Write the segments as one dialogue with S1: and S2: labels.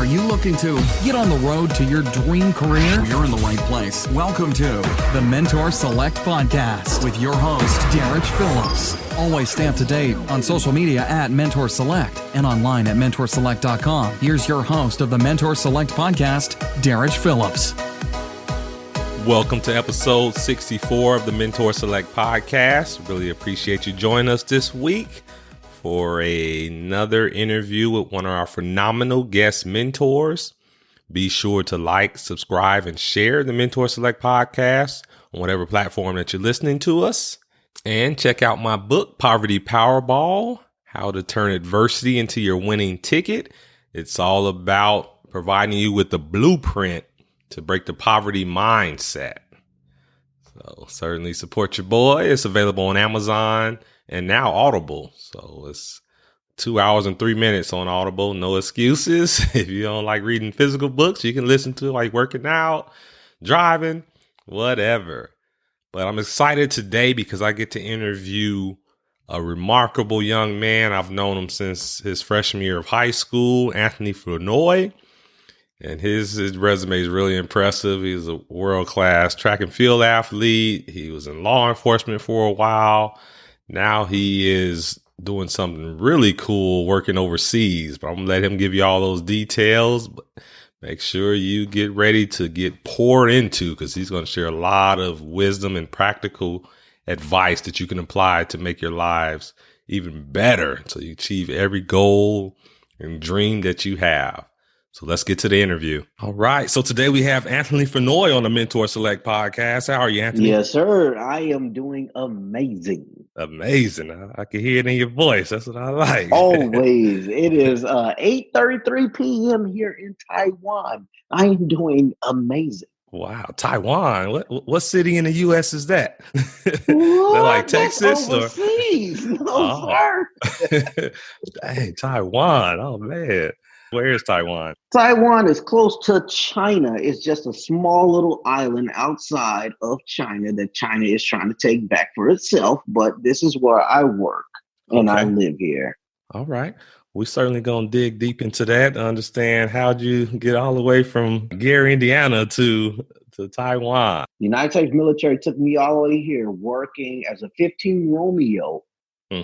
S1: Are you looking to get on the road to your dream career? You're in the right place. Welcome to the Mentor Select Podcast with your host, Derek Phillips. Always stay up to date on social media at Mentor Select and online at mentorselect.com. Here's your host of the Mentor Select Podcast, Derek Phillips.
S2: Welcome to episode 64 of the Mentor Select Podcast. Really appreciate you joining us this week for another interview with one of our phenomenal guest mentors. Be sure to like, subscribe, and share the Mentor Select Podcast on whatever platform that you're listening to us. And check out my book, Poverty Powerball, How to Turn Adversity into Your Winning Ticket. It's all about providing you with the blueprint to break the poverty mindset. So certainly support your boy. It's available on Amazon and now Audible. So it's 2 hours and 3 minutes on Audible. No excuses. If you don't like reading physical books, you can listen to it like working out, driving, whatever. But I'm excited today because I get to interview a remarkable young man. I've known him since his freshman year of high school, Anthony Flournoy. And his resume is really impressive. He's a world-class track and field athlete. He was in law enforcement for a while. Now he is doing something really cool working overseas. But I'm going to let him give you all those details. But make sure you get ready to get poured into because he's going to share a lot of wisdom and practical advice that you can apply to make your lives even better so you achieve every goal and dream that you have. So let's get to the interview. All right. So today we have Anthony Flournoy on the Mentor Select Podcast. How are you, Anthony?
S3: Yes, sir. I am doing amazing.
S2: Amazing. I can hear it in your voice. That's what I like.
S3: Always. It is 8:33 p.m. here in Taiwan. I am doing amazing.
S2: Wow. Taiwan. What city in the U.S. is that?
S3: They're
S2: like Texas?
S3: That's overseas. Sir.
S2: Dang, Taiwan. Oh, man. Where is Taiwan?
S3: Taiwan is close to China. It's just a small little island outside of China that China is trying to take back for itself. But this is where I work and I live here.
S2: All right. We're certainly going to dig deep into that to understand how'd you get all the way from Gary, Indiana to Taiwan.
S3: The United States military took me all the way here working as a 15 Romeo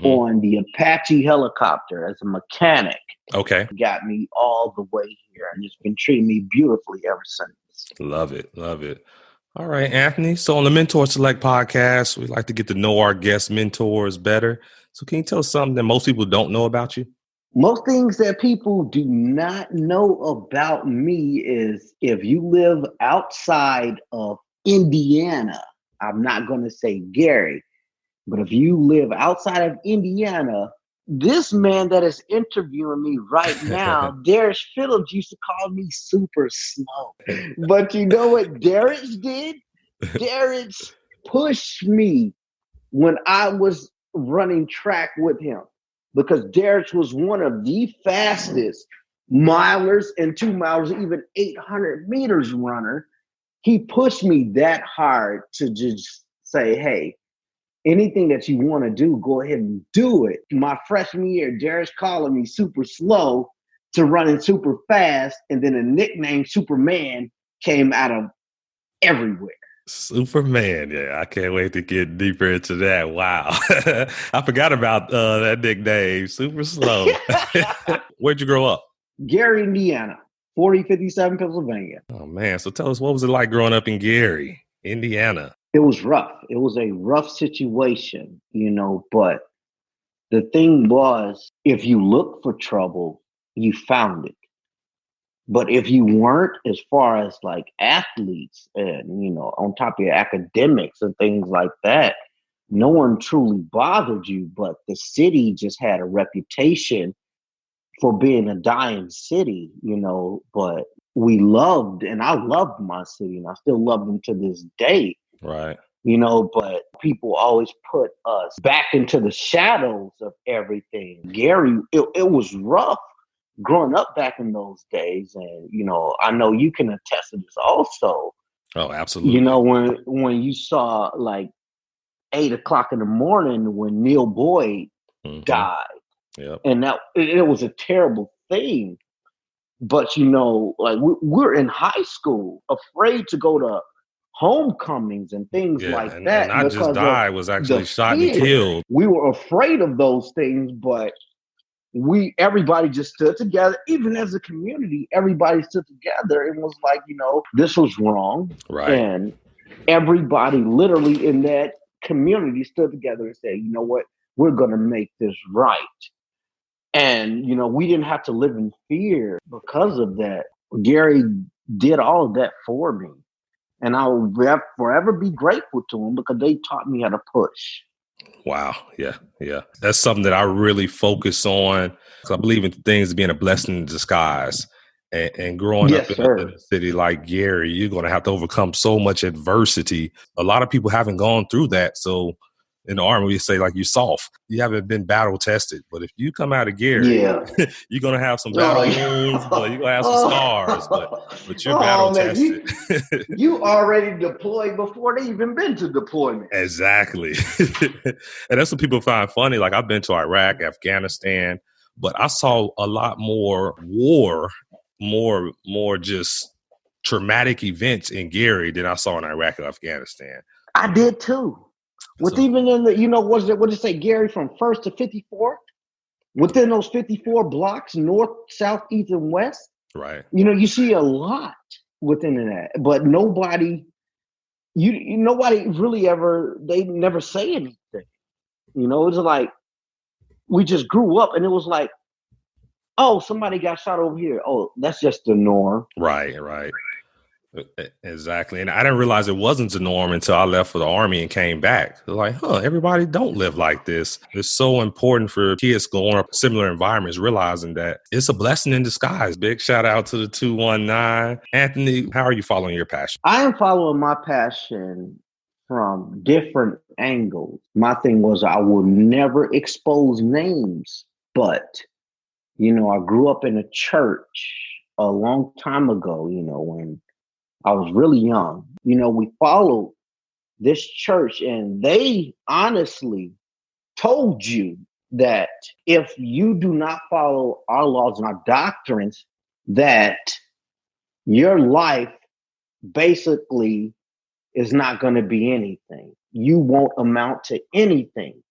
S3: on the Apache helicopter as a mechanic.
S2: Okay.
S3: Got me all the way here and it's been treating me beautifully ever since.
S2: Love it. Love it. All right, Anthony. So on the Mentor Select Podcast, we like to get to know our guest mentors better. So can you tell us something that most people don't know about you?
S3: Most things that people do not know about me is if you live outside of Indiana, I'm not going to say Gary, but if you live outside of Indiana, this man that is interviewing me right now, Derek Phillips, used to call me super slow. But you know what Derek did? Derek pushed me when I was running track with him because Derek was one of the fastest milers and 2 milers, even 800 meters runner. He pushed me that hard to just say, hey, anything that you want to do, go ahead and do it. My freshman year, Derek's calling me super slow to running super fast. And then a nickname Superman came out of everywhere.
S2: Superman. Yeah, I can't wait to get deeper into that. Wow. I forgot about that nickname, super slow. Where'd you grow up?
S3: Gary, Indiana, 4057 Pennsylvania.
S2: Oh, man. So tell us, what was it like growing up in Gary, Indiana?
S3: It was rough. It was a rough situation, but the thing was, if you looked for trouble, you found it. But if you weren't, as far as like athletes and, on top of your academics and things like that, no one truly bothered you. But the city just had a reputation for being a dying city, but we loved, and I loved my city and I still love them to this day.
S2: Right.
S3: But people always put us back into the shadows of everything. Gary, it was rough growing up back in those days. And, I know you can attest to this also.
S2: Oh, absolutely.
S3: When you saw like 8 o'clock in the morning when Neil Boyd died.
S2: Yep.
S3: And that it was a terrible thing. But, you know, like we're in high school, afraid to go to homecomings and things
S2: Yeah,
S3: like
S2: and
S3: that
S2: not just
S3: because of
S2: died, was
S3: the
S2: actually shot and
S3: fear.
S2: killed.
S3: We were afraid of those things, but everybody just stood together. Even as a community, everybody stood together and was like, you know, this was wrong.
S2: Right.
S3: And everybody literally in that community stood together and said, you know what, we're going to make this right. And, you know, we didn't have to live in fear because of that. Gary did all of that for me. And I will forever be grateful to him because they taught me how to push.
S2: Wow. Yeah. Yeah. That's something that I really focus on, because I believe in things being a blessing in disguise. And growing up
S3: Yes,
S2: in
S3: sir.
S2: a city like Gary, you're going to have to overcome so much adversity. A lot of people haven't gone through that. So in the Army, we say like you're soft. You haven't been battle tested. But if you come out of Gary,
S3: Yeah.
S2: you're going to have some battle wounds, but you're
S3: Oh,
S2: going to have some scars. But you're battle
S3: oh man,
S2: tested.
S3: you already deployed before they even been to deployment.
S2: Exactly. And that's what people find funny. Like, I've been to Iraq, Afghanistan, but I saw a lot more war, more just traumatic events in Gary than I saw in Iraq and Afghanistan.
S3: I did too. With
S2: So,
S3: even in the, you know, what did it say, Gary, from 1st to 54th? Within those 54 blocks, north, south, east, and west,
S2: right.
S3: you know, you see a lot within that. But nobody, nobody really ever, they never say anything. You know, it's like we just grew up and it was like, oh, somebody got shot over here. Oh, that's just the norm.
S2: Right, right. Exactly. And I didn't realize it wasn't the norm until I left for the Army and came back. Like, everybody don't live like this. It's so important for kids growing up in similar environments, realizing that it's a blessing in disguise. Big shout out to the 219. Anthony, how are you following your passion?
S3: I am following my passion from different angles. My thing was I will never expose names, but, you know, I grew up in a church a long time ago, you know, when I was really young. You know, we followed this church and they honestly told you that if you do not follow our laws and our doctrines, that your life basically is not going to be anything. You won't amount to anything.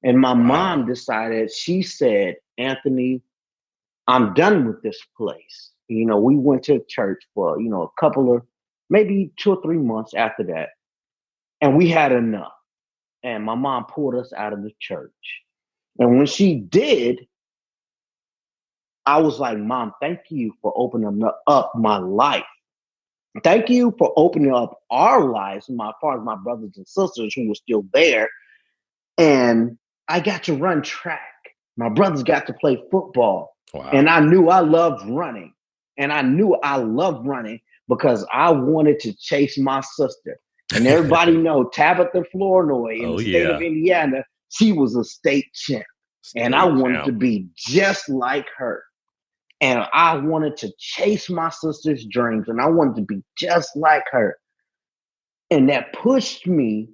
S3: And my
S2: Wow.
S3: mom decided, she said, Anthony, I'm done with this place. You know, we went to church for, you know, a couple of maybe 2 or 3 months after that. And we had enough. And my mom pulled us out of the church. And when she did, I was like, Mom, thank you for opening up my life. Thank you for opening up our lives, my far as my brothers and sisters who were still there. And I got to run track. My brothers got to play football.
S2: Wow.
S3: And I knew I loved running. And I knew I loved running because I wanted to chase my sister. And everybody know Tabitha Flournoy in the state of Indiana, she was a state champ. And I wanted to be just like her. And I wanted to chase my sister's dreams. And I wanted to be just like her. And that pushed me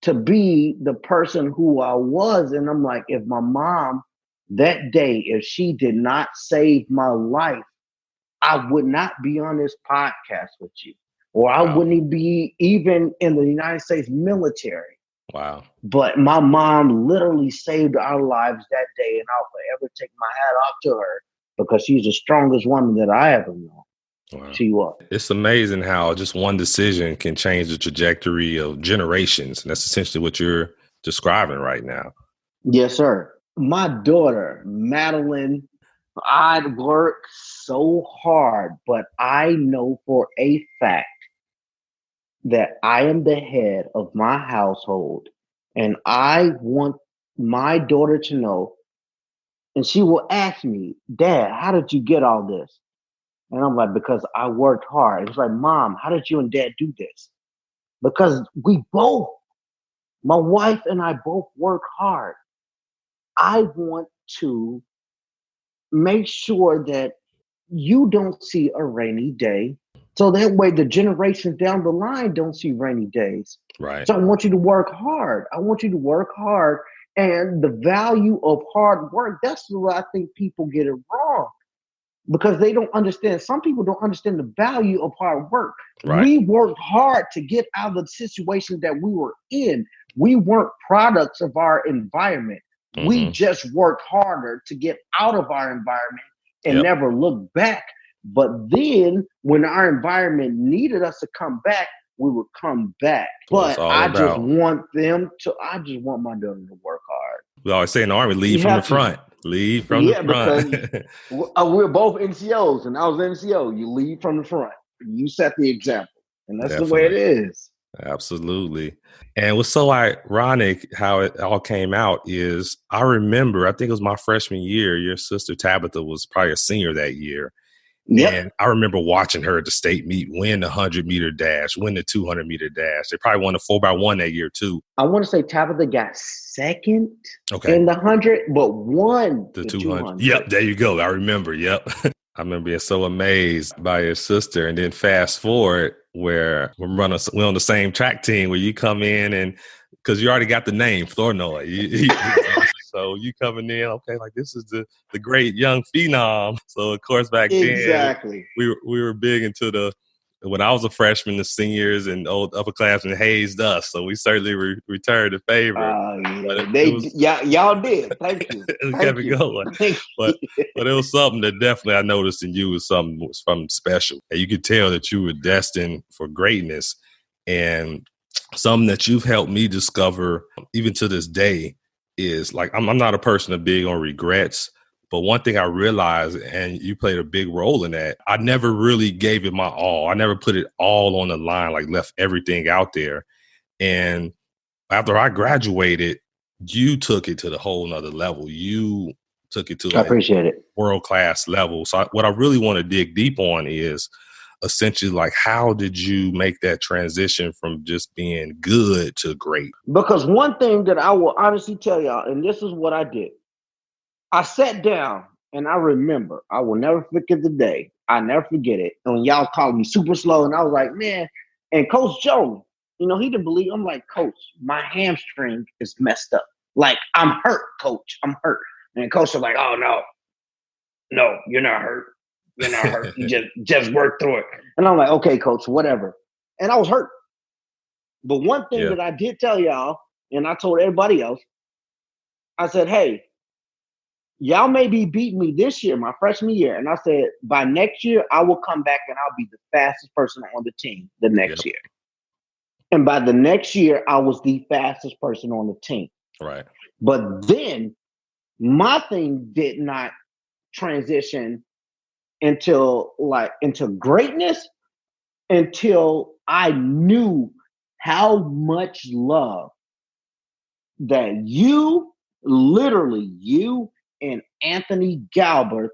S3: to be the person who I was. And I'm like, if my mom that day, if she did not save my life, I would not be on this podcast with you, or I wouldn't be even in the United States military.
S2: Wow.
S3: But my mom literally saved our lives that day, and I'll forever take my hat off to her because she's the strongest woman that I ever known.
S2: Wow.
S3: She was.
S2: It's amazing how just one decision can change the trajectory of generations. And that's essentially what you're describing right now.
S3: Yes, sir. My daughter, Madeline, I'd work so hard, but I know for a fact that I am the head of my household. And I want my daughter to know, and she will ask me, Dad, how did you get all this? And I'm like, because I worked hard. It's like, Mom, how did you and Dad do this? Because we both, my wife and I both work hard. I want to make sure that you don't see a rainy day. So that way the generations down the line don't see rainy days.
S2: Right.
S3: So I want you to work hard. I want you to work hard. And the value of hard work, that's what I think people get it wrong. because they don't understand. Some people don't understand the value of hard work.
S2: Right.
S3: We worked hard to get out of the situation that we were in. We weren't products of our environment. We just worked harder to get out of our environment and never look back. But then when our environment needed us to come back, we would come back. But I just want my daughter to work hard.
S2: We always say in the Army, lead from the front. Lead from the front.
S3: Because we're both NCOs, and I was NCO. You lead from the front. You set the example. And that's the way it is.
S2: Absolutely. And what's so ironic how it all came out is I remember, I think it was my freshman year, your sister Tabitha was probably a senior that year. Yep. And I remember watching her at the state meet win the 100-meter dash, win the 200-meter dash. They probably won the 4x1 that year, too.
S3: I want to say Tabitha got second in the 100, but won
S2: the 200. Yep, there you go. I remember. Yep. I remember being so amazed by your sister. And then fast forward where we're on the same track team where you come in and because you already got the name, Flournoy. So you coming in, okay, like this is the great young phenom. So of course back then we were big into when I was a freshman, the seniors and old upperclassmen hazed us. So we certainly returned the favor.
S3: Y'all did. Thank you.
S2: It kept it going. But it was something that definitely I noticed in you was something special. And you could tell that you were destined for greatness, and something that you've helped me discover even to this day is like, I'm not a person of big on regrets, but one thing I realized, and you played a big role in that, I never really gave it my all. I never put it all on the line, like left everything out there. And after I graduated, you took it to the whole nother level. You took it to a world-class level. So what I really want to dig deep on is essentially like, how did you make that transition from just being good to great?
S3: Because one thing that I will honestly tell y'all, and this is what I did. I sat down and I remember, I will never forget the day. I never forget it. And when y'all called me super slow, and I was like, man, and Coach Joe, he didn't believe. I'm like, Coach, my hamstring is messed up. Like, I'm hurt, Coach. I'm hurt. And Coach was like, oh, no, you're not hurt. You're not hurt. You just work through it. And I'm like, okay, Coach, whatever. And I was hurt. But one thing that I did tell y'all, and I told everybody else, I said, hey, y'all may be beating me this year, my freshman year. And I said, by next year, I will come back and I'll be the fastest person on the team the next year. And by the next year, I was the fastest person on the team.
S2: Right.
S3: But then my thing did not transition into greatness until I knew how much love that you and Anthony Galbert,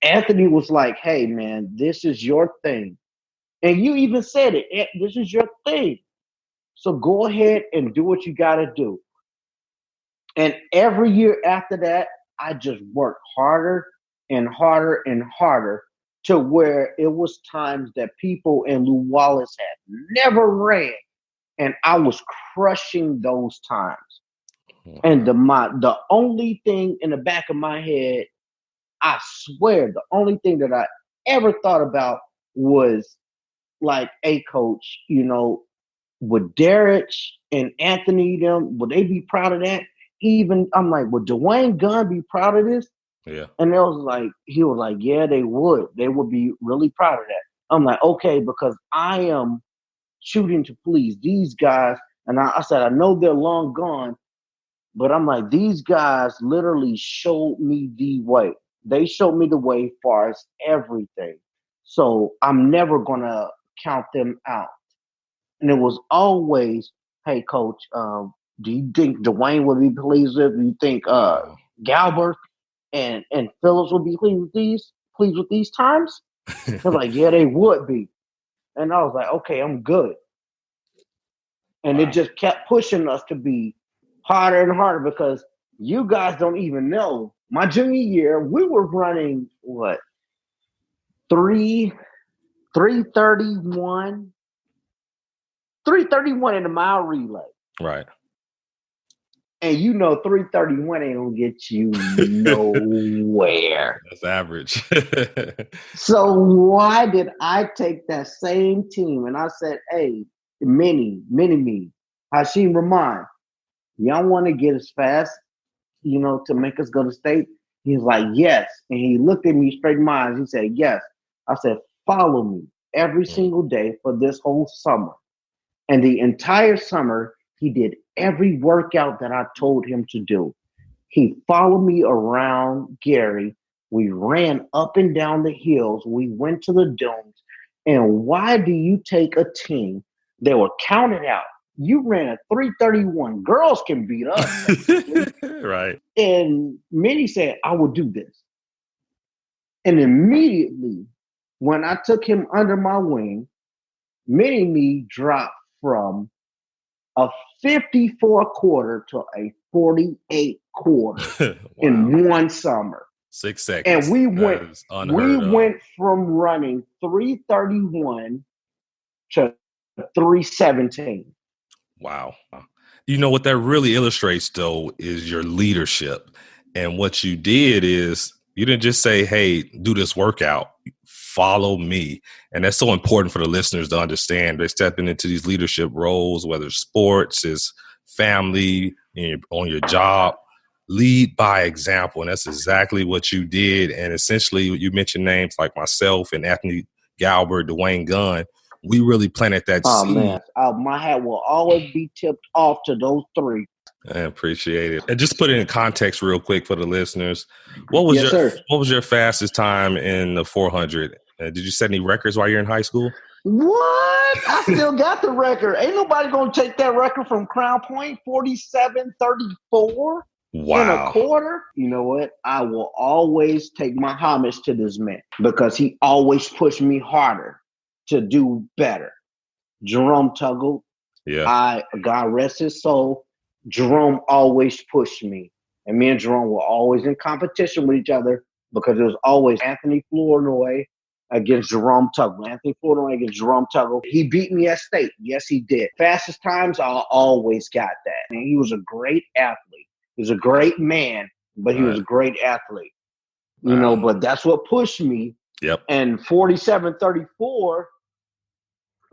S3: Anthony was like, hey man, this is your thing. And you even said it, this is your thing. So go ahead and do what you got to do. And every year after that, I just worked harder and harder and harder to where it was times that people in Lew Wallace had never ran. And I was crushing those times. Wow. And the only thing in the back of my head, I swear, the only thing that I ever thought about was like, hey, Coach, would Derek and Anthony, would they be proud of that? Even I'm like, would Dwayne Gunn be proud of this?
S2: Yeah.
S3: And he was like, yeah, they would. They would be really proud of that. I'm like, okay, because I am shooting to please these guys. And I said, I know they're long gone, but I'm like, these guys literally showed me the way. They showed me the way as far as everything. So I'm never going to count them out. And it was always, hey, Coach, do you think Dwayne would be pleased with? Do you think Galbert and Phillips would be pleased with these times? They're like, yeah, they would be. And I was like, okay, I'm good. And It just kept pushing us to be harder and harder because you guys don't even know. My junior year, we were running 331 in the mile relay.
S2: Right.
S3: And 331 ain't gonna get you nowhere.
S2: That's average.
S3: So why did I take that same team and I said, hey, mini me, Hashim Rahman, y'all want to get as fast, to make us go to state? He's like, yes. And he looked at me straight in my eyes. He said, yes. I said, follow me every single day for this whole summer. And the entire summer, he did every workout that I told him to do. He followed me around Gary. We ran up and down the hills. We went to the domes. And why do you take a team that were counted out? You ran a 331. Girls can beat us.
S2: Right.
S3: And Minnie said, I will do this. And immediately, when I took him under my wing, Minnie me dropped from a 54 quarter to a 48 quarter in one summer.
S2: 6 seconds.
S3: And we went from running 331 to 317.
S2: Wow. You know what that really illustrates, though, is your leadership. And what you did is you didn't just say, hey, do this workout, follow me. And that's so important for the listeners to understand. They're stepping into these leadership roles, whether sports, is family, on your job. Lead by example. And that's exactly what you did. And essentially, you mentioned names like myself and Anthony Galbert, Dwayne Gunn. We really planted that seed.
S3: Man, my hat will always be tipped off to those three.
S2: I appreciate it. And just put it in context real quick for the listeners. What was your fastest time in the 400? Did you set any records while you're in high school?
S3: What? I still got the record. Ain't nobody going to take that record from Crown Point, 47:34 in a quarter. You know what? I will always take my homage to this man because he always pushed me harder to do better. Jerome Tuggle. Yeah. God rest his soul. Jerome always pushed me. And me and Jerome were always in competition with each other because it was always Anthony Flournoy against Jerome Tuggle. Anthony Flournoy against Jerome Tuggle. He beat me at state. Yes, he did. Fastest times, I always got that. And he was a great athlete. He was a great man, but he was a great athlete. But that's what pushed me.
S2: Yep.
S3: And 47:34,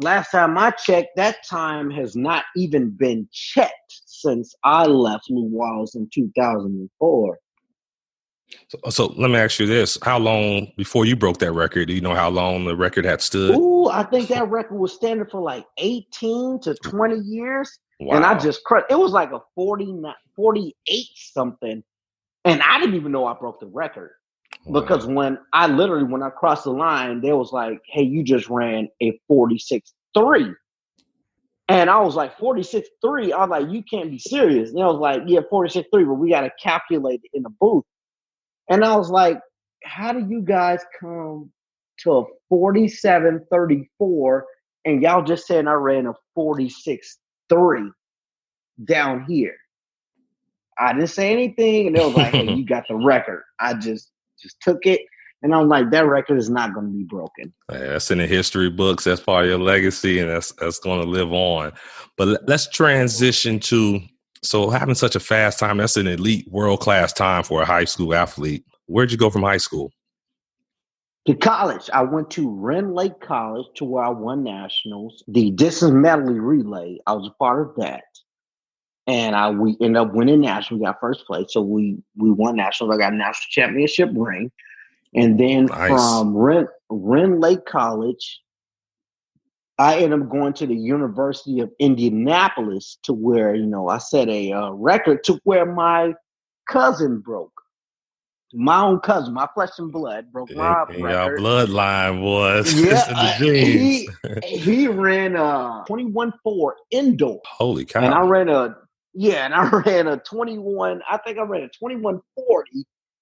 S3: last time I checked, that time has not even been checked since I left New Orleans in 2004.
S2: So let me ask you this. How long before you broke that record, do you know how long the record had stood?
S3: Ooh, I think that record was standing for like 18 to 20 years. Wow. And I just crushed. It was like a 48 something. And I didn't even know I broke the record. Wow. Because when I crossed the line, they was like, hey, you just ran a 46.3. And I was like, 46.3? I was like, you can't be serious. And I was like, yeah, 46.3, but we got to calculate it in the booth. And I was like, how do you guys come to a 47.34 and y'all just saying I ran a 46.3 down here? I didn't say anything. And they was like, hey, you got the record. I just took it. And I'm like, that record is not going to be broken.
S2: That's in the history books. That's part of your legacy, and that's going to live on. But let's transition to, so having such a fast time, that's an elite world-class time for a high school athlete. Where'd you go from high school?
S3: To college. I went to Wren Lake College to where I won nationals. The distance medley relay, I was a part of that. And we ended up winning nationals. We got first place. So we won nationals. I got a national championship ring. And then from Wren Lake College, I ended up going to the University of Indianapolis to where, I set a record to where my cousin broke. My own cousin, my flesh and blood, broke my record.
S2: Your bloodline was in the genes.
S3: He ran 21.4 indoor.
S2: Holy cow.
S3: And I ran a 21, I think I ran a 21.40.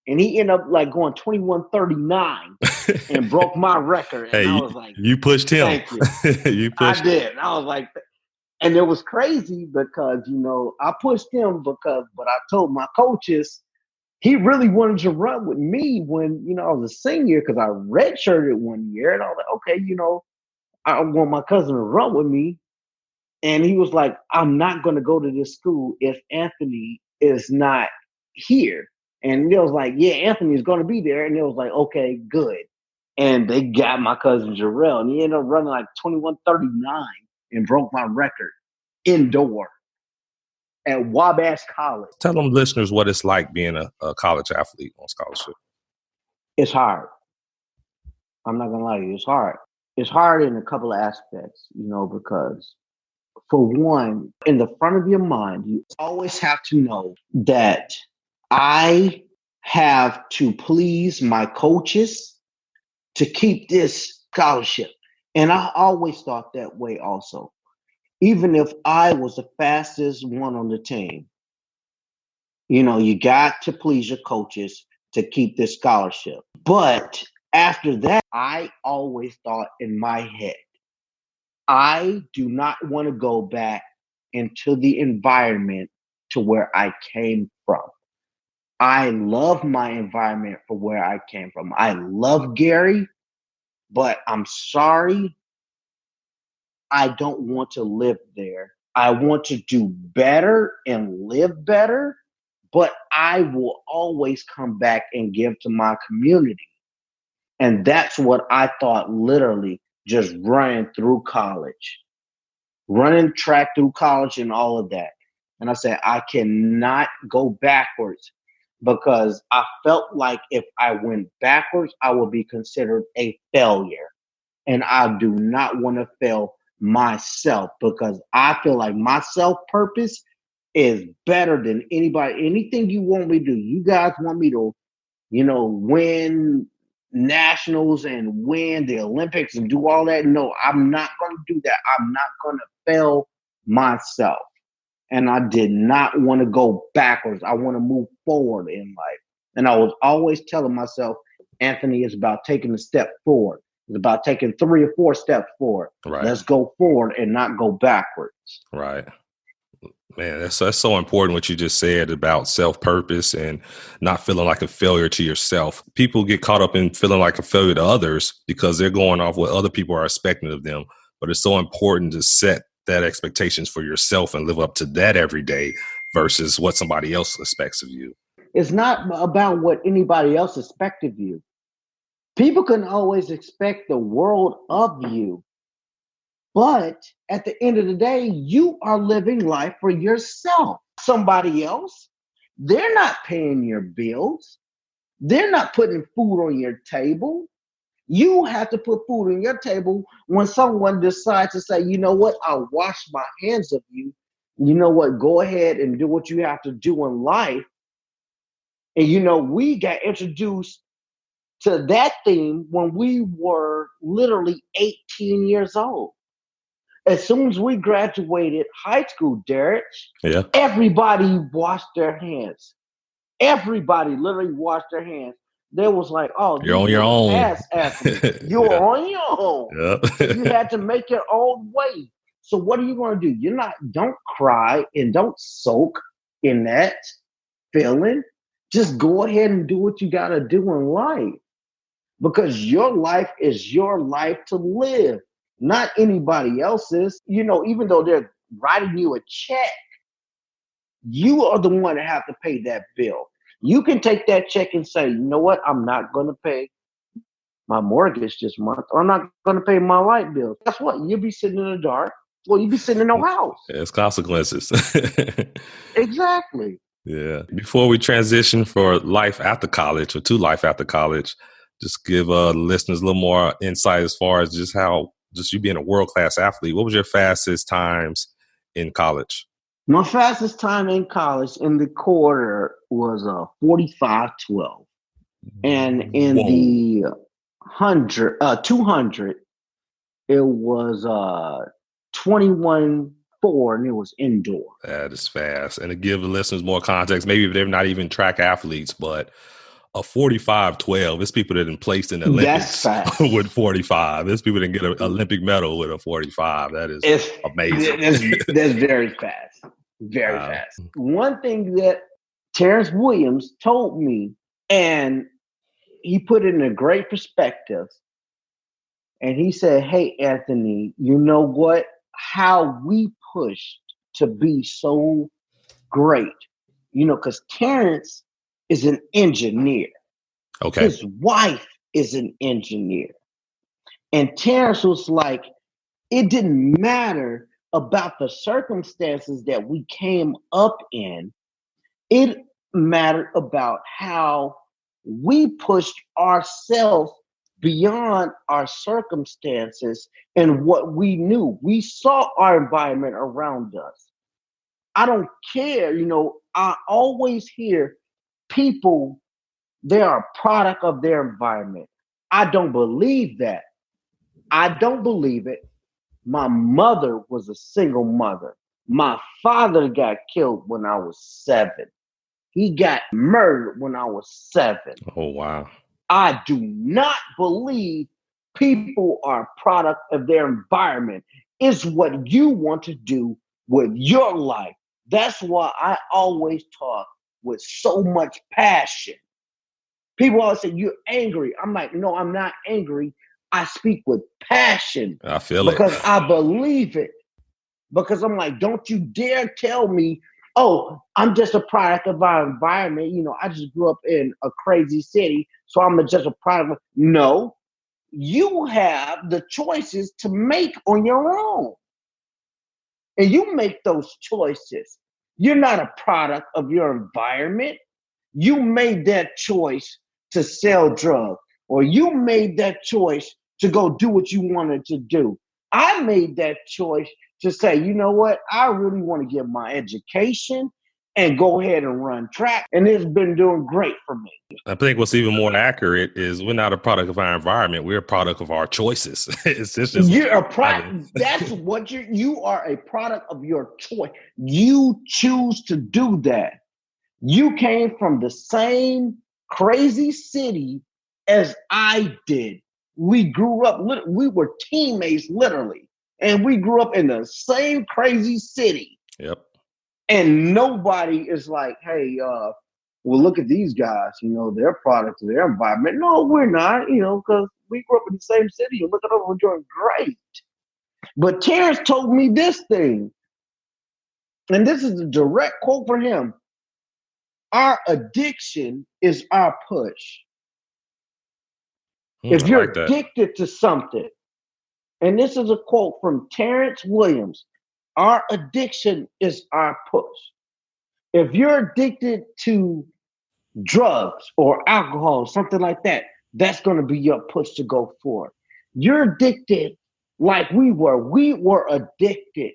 S3: And he ended up like going 21.39 and broke my record. And I was like,
S2: you pushed him.
S3: Thank you. I did. And I was like, and it was crazy because, I pushed him but I told my coaches he really wanted to run with me when, I was a senior because I redshirted one year. And I was like, okay, I want my cousin to run with me. And he was like, I'm not going to go to this school if Anthony is not here. And it was like, yeah, Anthony is going to be there. And it was like, okay, good. And they got my cousin Jarrell, and he ended up running like 21:39 and broke my record indoor at Wabash College.
S2: Tell them listeners what it's like being a college athlete on scholarship.
S3: It's hard. I'm not going to lie to you. It's hard. It's hard in a couple of aspects, because for one, in the front of your mind, you always have to know that I have to please my coaches to keep this scholarship. And I always thought that way also. Even if I was the fastest one on the team, you got to please your coaches to keep this scholarship. But after that, I always thought in my head, I do not want to go back into the environment to where I came from. I love my environment for where I came from. I love Gary, but I'm sorry, I don't want to live there. I want to do better and live better, but I will always come back and give to my community. And that's what I thought literally just running through college, running track through college and all of that. And I said, I cannot go backwards because I felt like if I went backwards, I would be considered a failure. And I do not want to fail myself because I feel like my self-purpose is better than anybody. Anything you want me to do, you guys want me to, win nationals and win the Olympics and do all that. No, I'm not going to do that. I'm not going to fail myself. And I did not want to go backwards. I want to move forward in life. And I was always telling myself, Anthony, it's about taking a step forward. It's about taking 3 or 4 steps forward.
S2: Right.
S3: Let's go forward and not go backwards.
S2: Right. Man, that's so important what you just said about self-purpose and not feeling like a failure to yourself. People get caught up in feeling like a failure to others because they're going off what other people are expecting of them. But it's so important to set that expectations for yourself and live up to that every day versus what somebody else expects of you.
S3: It's not about what anybody else expects of you. People can always expect the world of you. But at the end of the day, you are living life for yourself. Somebody else, they're not paying your bills. They're not putting food on your table. You have to put food on your table when someone decides to say, you know what, I'll wash my hands of you. You know what, go ahead and do what you have to do in life. And we got introduced to that theme when we were literally 18 years old. As soon as we graduated high school, Derek, everybody washed their hands. Everybody literally washed their hands. They was like, oh,
S2: you're on your own.
S3: You're on your own. You had to make your own way. So what are you going to do? Don't cry and don't soak in that feeling. Just go ahead and do what you got to do in life. Because your life is your life to live. Not anybody else's. Even though they're writing you a check, you are the one that have to pay that bill. You can take that check and say, you know what? I'm not going to pay my mortgage this month, or I'm not going to pay my light bill. Guess what? You'll be sitting in the dark. Well, you'll be sitting in no house.
S2: It's consequences.
S3: Exactly.
S2: Yeah. Before we transition for life after college or to life after college, just give listeners a little more insight as far as just you being a world-class athlete. What was your fastest times in college?
S3: My fastest time in college in the quarter was 45:12. And in the 200, it was 21:4, and it was indoor.
S2: That is fast. And to give the listeners more context, maybe if they're not even track athletes, but a 45:12, there's people that have placed in the Olympics with 45. There's people that get an Olympic medal with a 45. That is amazing.
S3: That's very fast. Very fast. One thing that Terrence Williams told me, and he put it in a great perspective, and he said, hey, Anthony, you know what? How we pushed to be so great because Terrence is an engineer.
S2: Okay.
S3: His wife is an engineer. And Terrence was like, it didn't matter about the circumstances that we came up in. It mattered about how we pushed ourselves beyond our circumstances and what we knew. We saw our environment around us. I don't care, I always hear people, they are a product of their environment. I don't believe that. I don't believe it. My mother was a single mother. My father got killed when I was 7. He got murdered when I was 7.
S2: Oh, wow.
S3: I do not believe people are a product of their environment. It's what you want to do with your life. That's why I always talk with so much passion. People always say, you're angry. I'm like, no, I'm not angry. I speak with passion.
S2: I feel
S3: because
S2: it.
S3: I believe it. Because I'm like, don't you dare tell me, oh, I'm just a product of our environment. I just grew up in a crazy city, so I'm just a product of. No, you have the choices to make on your own. And you make those choices. You're not a product of your environment. You made that choice to sell drugs, or you made that choice to go do what you wanted to do. I made that choice to say, you know what? I really want to get my education and go ahead and run track. And it's been doing great for me.
S2: I think what's even more accurate is we're not a product of our environment. We're a product of our choices. It's just
S3: You're a product. That's what you are, a product of your choice. You choose to do that. You came from the same crazy city as I did. We grew up, we were teammates literally. And we grew up in the same crazy city.
S2: Yep.
S3: And nobody is like, hey, well, look at these guys, they're products of their environment. No, we're not, because we grew up in the same city and look at us, we're doing great. But Terrence told me this thing, and this is a direct quote from him. Our addiction is our push. If you're addicted to something, and this is a quote from Terrence Williams, our addiction is our push. If you're addicted to drugs or alcohol, something like that, that's going to be your push to go forward. You're addicted like we were. We were addicted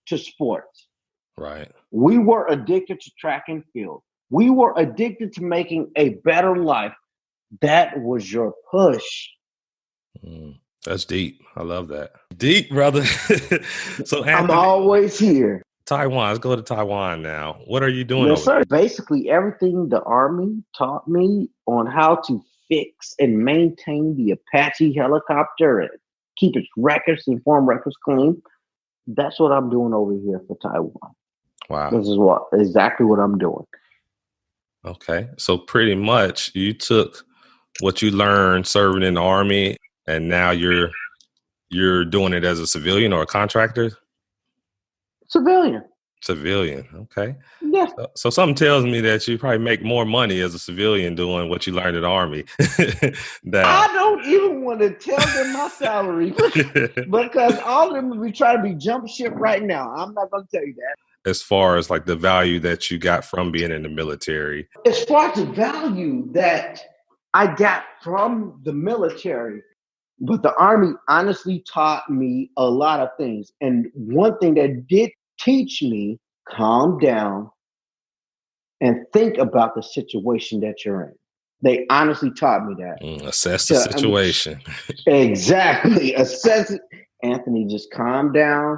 S3: to sports.
S2: Right.
S3: We were addicted to track and field. We were addicted to making a better life. That was your push.
S2: That's deep. I love that. Deep, brother. So Anthony,
S3: I'm always here.
S2: Taiwan. Let's go to Taiwan now. What are you doing?
S3: Yes, sir. Basically, everything the Army taught me on how to fix and maintain the Apache helicopter and keep its records and form records clean. That's what I'm doing over here for Taiwan.
S2: Wow.
S3: This is exactly what I'm doing.
S2: Okay. So pretty much you took what you learned serving in the Army and now you're doing it as a civilian or a contractor?
S3: Civilian.
S2: Okay.
S3: Yeah.
S2: So something tells me that you probably make more money as a civilian doing what you learned in the Army.
S3: I don't even want to tell them my salary because all of them will be trying to be jump ship right now. I'm not going to tell you that.
S2: As far as like the value that you got from being in the military?
S3: As far as the value that I got from the military, but the Army honestly taught me a lot of things. And one thing that did teach me, calm down and think about the situation that you're in. They honestly taught me that.
S2: Assess the situation.
S3: Exactly. Assess it. Anthony, just calm down.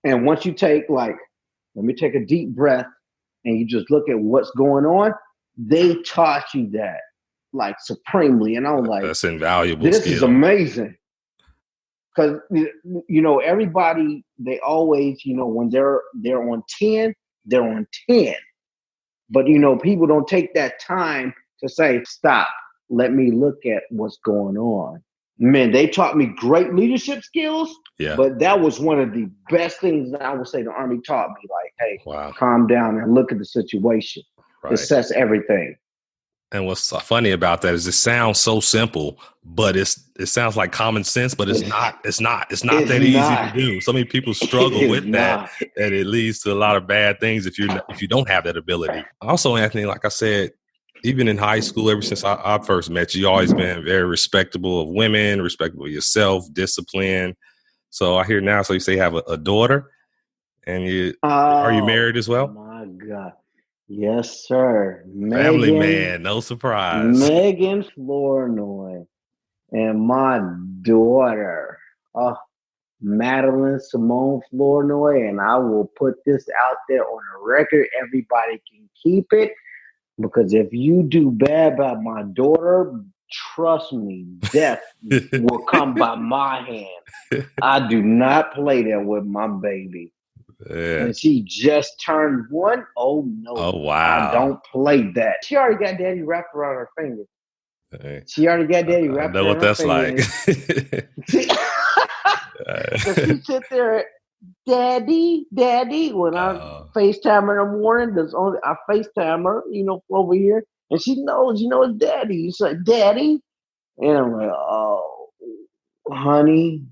S3: And once you take let me take a deep breath and you just look at what's going on, they taught you that supremely. And I was like,
S2: that's invaluable.
S3: This
S2: skill.
S3: is amazing. Because, everybody, they always, when they're on 10, they're on 10. But, people don't take that time to say, stop, let me look at what's going on. Man, they taught me great leadership skills.
S2: Yeah.
S3: But that was one of the best things that I would say the Army taught me. Like, hey,
S2: Wow.
S3: calm down and look at the situation.
S2: Right.
S3: Assess everything.
S2: And what's funny about that is it sounds so simple, but it sounds like common sense, but it's not that easy to do. So many people struggle with that, and it leads to a lot of bad things if you don't have that ability. Also, Anthony, like I said, even in high school, ever since I first met you, always been very respectable of women, respectable of yourself, disciplined. So I hear now, so you say you have a daughter, and are you married as well?
S3: My God. Yes, sir.
S2: Family man, no surprise.
S3: Megan Flournoy and my daughter, Madeline Simone Flournoy, and I will put this out there on a record. Everybody can keep it, because if you do bad by my daughter, trust me, death will come by my hand. I do not play that with my baby.
S2: Yeah.
S3: And she just turned 1. Oh, no.
S2: Oh, wow.
S3: I don't play that. She already got daddy wrapped around her finger.
S2: Hey.
S3: She already got daddy wrapped around her finger.
S2: I know what that's
S3: like. So she sit there, daddy, when I FaceTime her in the morning, I FaceTime her, over here. And she knows, it's daddy. She's like, daddy. And I'm like, oh, honey,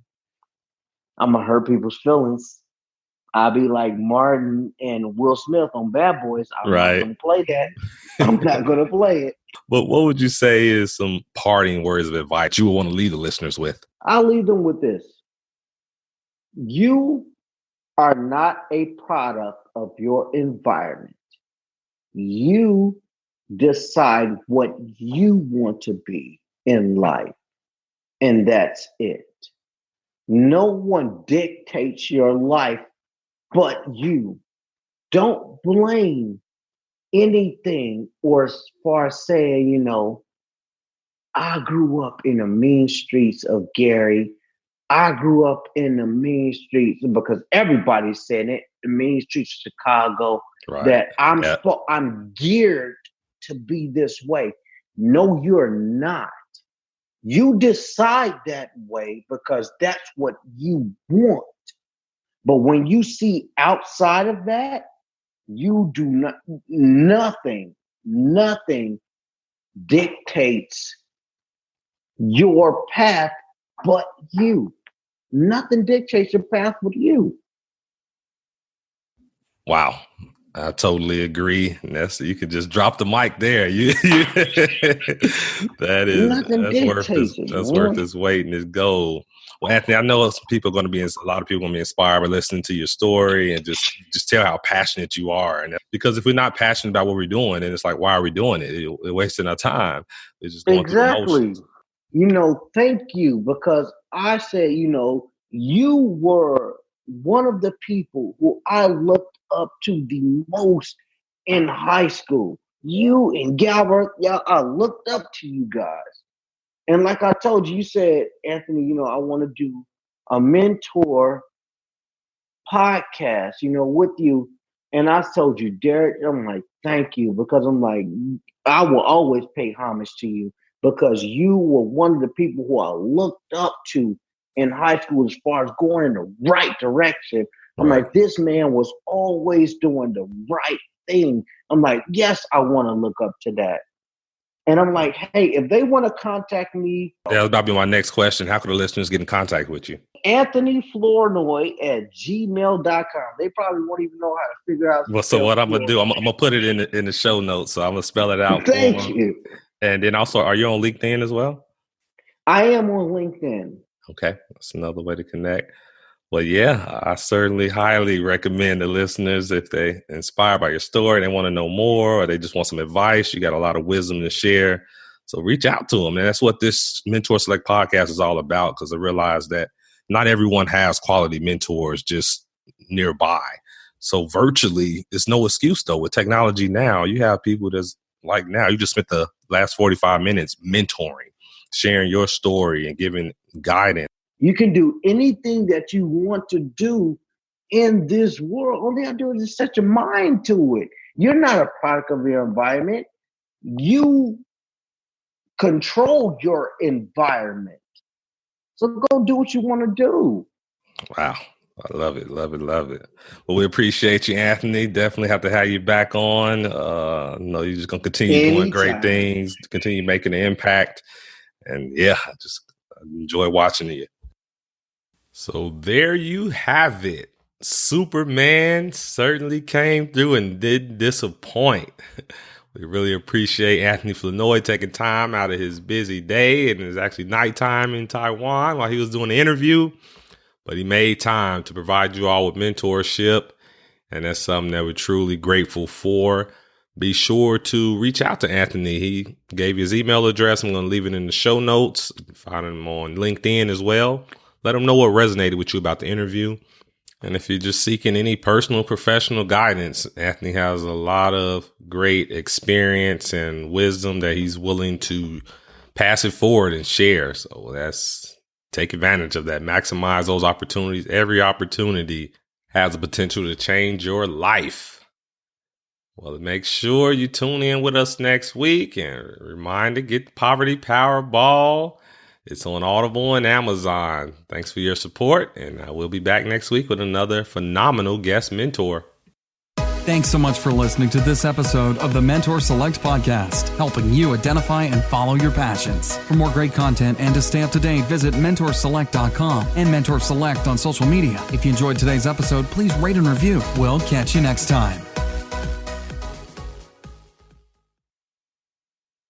S3: I'm going to hurt people's feelings. I'll be like Martin and Will Smith on Bad Boys. I'm not going to play that. I'm not going to play it.
S2: But what would you say is some parting words of advice you would want to leave the listeners with?
S3: I'll leave them with this. You are not a product of your environment. You decide what you want to be in life, and that's it. No one dictates your life but you. Don't blame anything, or as far as saying, I grew up in the mean streets of Gary. I grew up in the mean streets, because everybody's saying it, the mean streets of Chicago, that I'm geared to be this way. No, you're not. You decide that way because that's what you want. But when you see outside of that, you do not, nothing dictates your path but you. Nothing dictates your path but you.
S2: Wow. I totally agree. And you could just drop the mic there. That's worth its weight in its gold. Well, Anthony, I know a lot of people are going to be inspired by listening to your story and just tell how passionate you are. And because if we're not passionate about what we're doing, then it's like, why are we doing it? We're wasting our time. It's just going through the motions.
S3: Thank you, because I said, you were one of the people who I looked up to the most in high school. You and Galbert, I looked up to you guys. And like I told you, you said, Anthony, I want to do a mentor podcast, with you. And I told you, Derek, I'm like, thank you, because I'm like, I will always pay homage to you, because you were one of the people who I looked up to in high school as far as going in the right direction. I'm like, this man was always doing the right thing. I'm like, yes, I want to look up to that. And I'm like, hey, if they want to contact me.
S2: That was about to be my next question. How can the listeners get in contact with you?
S3: Anthony Flournoy at gmail.com. They probably won't even know how to figure out.
S2: Well, so what I'm going to do, I'm going to put it in the show notes. So I'm going to spell it out.
S3: Thank you.
S2: And then also, are you on LinkedIn as well?
S3: I am on LinkedIn.
S2: Okay. That's another way to connect. Well, yeah, I certainly highly recommend the listeners, if they inspired by your story, they want to know more, or they just want some advice. You got a lot of wisdom to share. So reach out to them. And that's what this Mentor Select podcast is all about, because I realize that not everyone has quality mentors just nearby. So virtually, it's no excuse, though. With technology now, you have people that's like now, you just spent the last 45 minutes mentoring, sharing your story and giving guidance.
S3: You can do anything that you want to do in this world. All you have to do is set your mind to it. You're not a product of your environment. You control your environment. So go do what you want to do.
S2: Wow. I love it. Love it. Love it. Well, we appreciate you, Anthony. Definitely have to have you back on. No, you're just going to continue doing great
S3: Anytime.
S2: things, continue making an impact. And yeah, I just enjoy watching you. So there you have it. Superman certainly came through and didn't disappoint. We really appreciate Anthony Flournoy taking time out of his busy day, and it's actually nighttime in Taiwan while he was doing the interview. But he made time to provide you all with mentorship, and that's something that we're truly grateful for. Be sure to reach out to Anthony. He gave you his email address. I'm going to leave it in the show notes. You can find him on LinkedIn as well. Let him know what resonated with you about the interview. And if you're just seeking any personal, professional guidance, Anthony has a lot of great experience and wisdom that he's willing to pass it forward and share. So take advantage of that. Maximize those opportunities. Every opportunity has the potential to change your life. Well, make sure you tune in with us next week, and reminder, get the Poverty Powerball. It's on Audible and Amazon. Thanks for your support, and I will be back next week with another phenomenal guest mentor.
S1: Thanks so much for listening to this episode of the Mentor Select podcast, helping you identify and follow your passions. For more great content and to stay up to date, visit mentorselect.com and Mentor Select on social media. If you enjoyed today's episode, please rate and review. We'll catch you next time.